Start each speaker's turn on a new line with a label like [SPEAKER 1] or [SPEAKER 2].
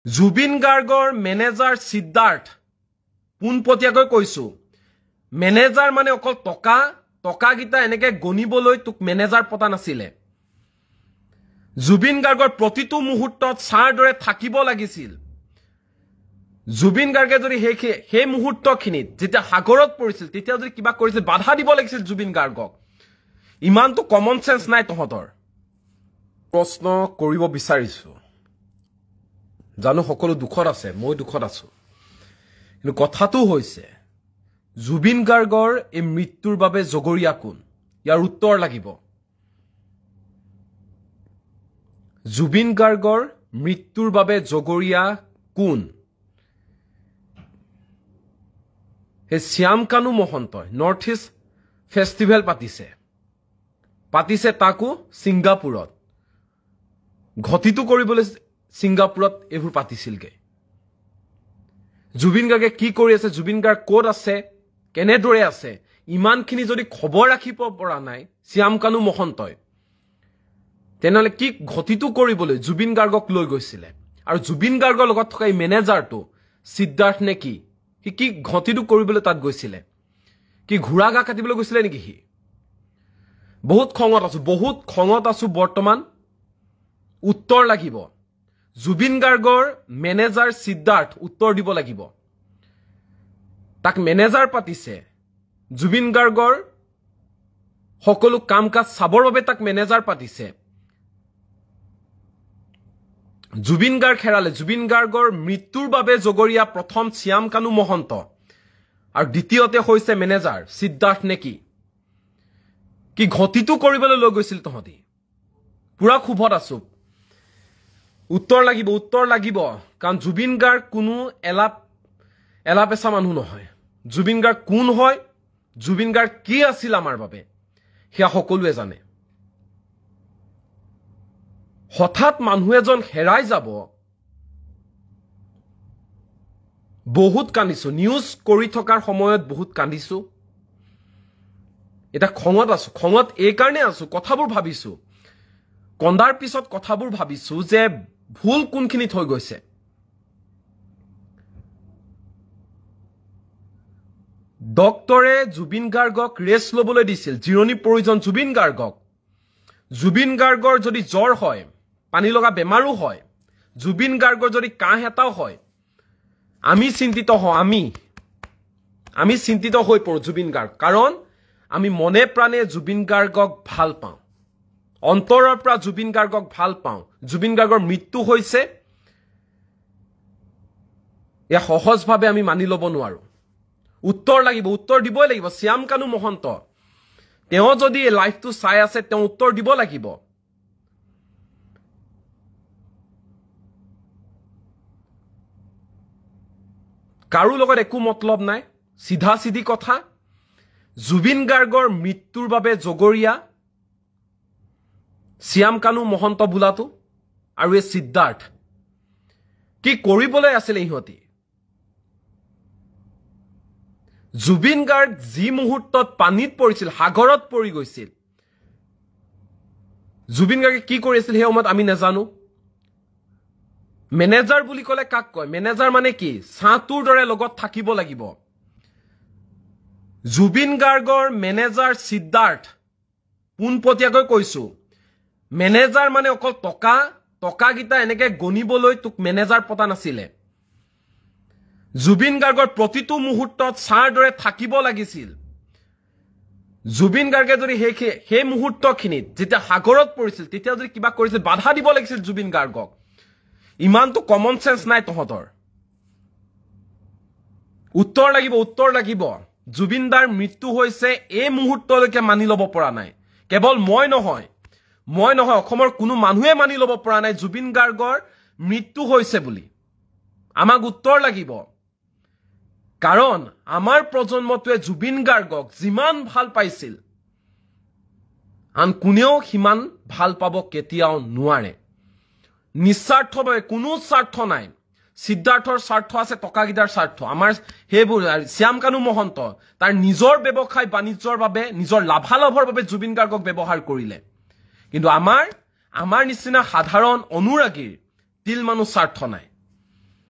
[SPEAKER 1] জুবিন গাৰ্গৰ মেনেজাৰ সিদ্ধাৰ্থ পোনপটীয়াকৈ কৈছো মেনেজাৰ মানে অকল টকা গিটা এনেকে গণিবলৈ তোক মেনেজাৰ পতা নাছিলে জুবিন গাৰ্গৰ প্ৰতিটো মুহূৰ্তত সাৰ দৰে থাকিব লাগিছিল জুবিন গাৰ্গে যদি সেই মুহূৰ্তখিনিত যেতিয়া সাগৰত পৰিছিল তেতিয়া যদি কিবা কৰিছিল বাধা দিব লাগিছিল জুবিন গাৰ্গক ইমানটো কমন সেন্স নাই তহঁতৰ প্ৰশ্ন কৰিব বিচাৰিছো জানো সকলো দুখত আছে মই দুখত আছো কিন্তু কথাটো হৈছে জুবিন গাৰ্গৰ এই মৃত্যুৰ বাবে জগৰীয়া কোন ইয়াৰ উত্তৰ লাগিব জুবিন গাৰ্গৰ মৃত্যুৰ বাবে জগৰীয়া কোন হে শ্যাম কানু মহন্তই নৰ্থ ইষ্ট ফেষ্টিভেল পাতিছে তাকো সিংগাপুৰত ঘটিটো কৰিবলৈ সিংগাপুৰত এবোৰ পাতিছিলগে জুবিন গাৰ্গে কি কৰি আছে জুবিন গাৰ্গ কোড আছে কেনেদৰে আছে ইমানখিনি যদি খবৰ ৰাখিব পৰা নাই শ্যাম কানু মহন্তই তেনেহলে কি ঘটিটো কৰিবলৈ জুবিন গাৰ্গক লৈ গৈছিল আৰু জুবিন গাৰ্গৰ লগত থকা এই মেনেজাৰটো সিদ্ধাৰ্থ নে কি ঘটিটো কৰিবলৈ তাত গৈছিল কি ঘোৰা গা কাটিবলৈ গৈছিল নেকি হি বহুত খঙত আছো বৰ্তমান উত্তৰ লাগিব জুবিন গাৰ্গৰ মেনেজাৰ সিদ্ধাৰ্থ উত্তৰ দিব লাগিব তাক মেনেজাৰ পাতিছে জুবিন গাৰ্গৰ সকলো কাম কাজ চাবৰ বাবে তাক মেনেজাৰ পাতিছে জুবিন গাৰ্গ হেৰালে জুবিন গাৰ্গৰ মৃত্যুৰ বাবে জগৰীয়া প্ৰথম শ্যাম কানু মহন্ত আৰু দ্বিতীয়তে হৈছে মেনেজাৰ সিদ্ধাৰ্থ নেকি কি ঘটিটো কৰিবলৈ লৈ গৈছিল তহঁতি পুৰা খুবত আছো উত্তৰ লাগিব কাৰণ জুবিন গাৰ্গ কোনো এলাপেছা মানুহ নহয় জুবিন গাৰ্গ কোন হয় জুবিন গাৰ্গ কি আছিল আমাৰ বাবে হিয়া সকলোৱে জানে হঠাৎ মানুহ এজন হেৰাই যাব বহুত কান্দিছো নিউজ কৰি থকাৰ সময়ত বহুত কান্দিছো এটা খঙত এই কাৰণে আছো কথাবোৰ ভাবিছো কন্দাৰ পিছত কথাবোৰ ভাবিছো যে ভুল কোনখিনিত হৈ গৈছে ডক্টৰে জুবিন গাৰ্গক ৰেষ্ট লবলৈ দিছিল জিৰণি প্ৰয়োজন জুবিন গাৰ্গৰ যদি জ্বৰ হয় পানী লগা বেমাৰো হয় জুবিন গাৰ্গৰ যদি কাহ এটাও হয় আমি চিন্তিত হৈ পৰো জুবিন গাৰ্গ কাৰণ আমি মনে প্ৰাণে জুবিন গাৰ্গক ভাল পাওঁ অন্তৰৰ পৰা জুবিন গাৰ্গক ভাল পাওঁ জুবিন গাৰ্গৰ মৃত্যু হৈছে এয়া সহজভাৱে আমি মানি ল'ব নোৱাৰো উত্তৰ দিবই লাগিব শ্যাম কানু মহন্ত তেওঁ যদি এই লাইফটো চাই আছে তেওঁ উত্তৰ দিব লাগিব কাৰো লগত একো মতলব নাই সিধা কথা জুবিন গাৰ্গৰ মৃত্যুৰ বাবে জগৰীয়া শ্যাম কানু মহন্ত বোলাটো আৰু এই সিদ্ধাৰ্থ কি কৰিবলৈ আছিল ইহঁতি জুবিন গাৰ্গ যি মুহূৰ্তত পানীত পৰিছিল সাগৰত পৰি গৈছিল জুবিন গাৰ্গে কি কৰিছিল সেই সময়ত আমি নাজানো মেনেজাৰ বুলি ক'লে কাক কয় মেনেজাৰ মানে কি সাঁতুৰ দৰে লগত থাকিব লাগিব জুবিন গাৰ্গৰ মেনেজাৰ সিদ্ধাৰ্থ পোনপটীয়াকৈ কৈছো মেনেজাৰ মানে অকল টকা গিটা এনেকে গণিবলৈ তোক মেনেজাৰ পতা নাছিলে জুবিন গাৰ্গৰ প্ৰতিটো মুহূৰ্তত সাৰ দৰে থাকিব লাগিছিল জুবিন গাৰ্গে যদি সেই মুহূৰ্তখিনিত যেতিয়া সাগৰত পৰিছিল তেতিয়া যদি কিবা কৰিছিল বাধা দিব লাগিছিল জুবিন গাৰ্গক ইমানটো কমন সেন্স নাই তহঁতৰ উত্তৰ লাগিব জুবিন দাৰ মৃত্যু হৈছে এই মুহূৰ্তলৈকে মানি ল'ব পৰা নাই কেৱল মই নহয় অসমৰ কোনো মানুহে মানি ল'ব পৰা নাই জুবিন গাৰ্গৰ মৃত্যু হৈছে বুলি আমাক উত্তৰ লাগিব কাৰণ আমাৰ প্ৰজন্মটোৱে জুবিন গাৰ্গক যিমান ভাল পাইছিল আন কোনেও সিমান ভাল পাব কেতিয়াও নোৱাৰে নিস্বাৰ্থভাৱে কোনো স্বাৰ্থ নাই সিদ্ধাৰ্থৰ স্বাৰ্থ আছে টকাগিটাৰ স্বাৰ্থ আমাৰ হেবোৰ শ্যাম কানু মহন্ত তাৰ নিজৰ ব্যৱসায় বাণিজ্যৰ বাবে নিজৰ লাভালাভৰ বাবে জুবিন গাৰ্গক ব্যৱহাৰ কৰিলে কিন্তু আমাৰ নিচিনা সাধাৰণ অনুৰাগীৰ তিল মানুহ স্বাৰ্থ নাই